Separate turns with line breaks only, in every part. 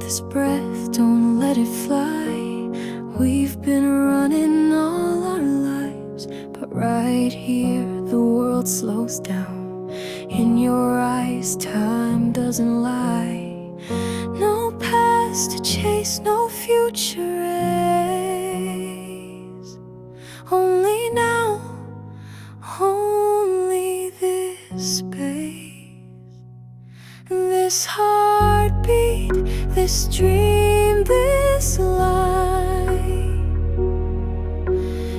this breath, don't let it fly. We've been running all our lives, but right here the world slows down. In your eyes time doesn't lie. No past to chase, no future race. Only now, only this space. This heartbeat, this dream, this light.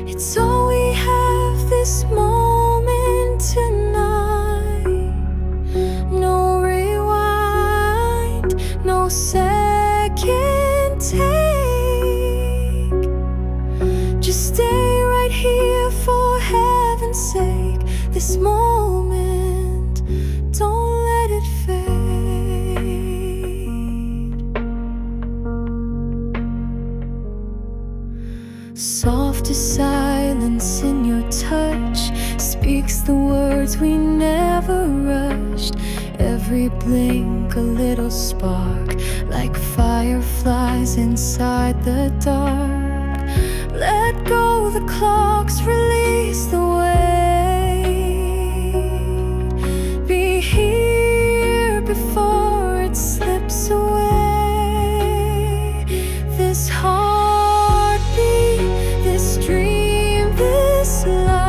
It's all we have this moment tonight. No rewind, no second take. Just stay right here for heaven's sake. This moment, don't let it fade. Soft as silence in your touch speaks the words we never rushed. Every blink a little spark, like fireflies inside the dark. Let go the clocks, release the weight. Be here before it slips away. This heartbeat, this dream, this light.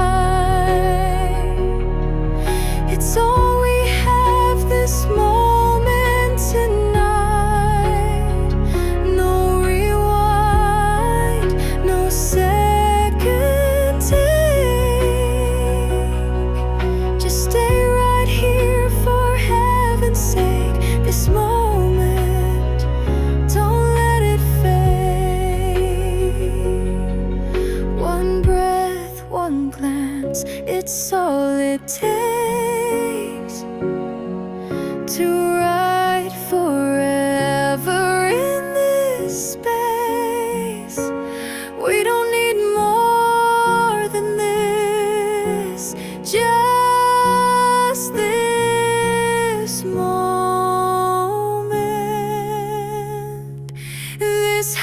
It's all we have this moment tonight. No rewind, no second take. Just stay right here for heaven's sake. This moment, don't let it fade. One breath, one glance, it's all it takes to ride forever in this space. We don't need more than this, just this moment. This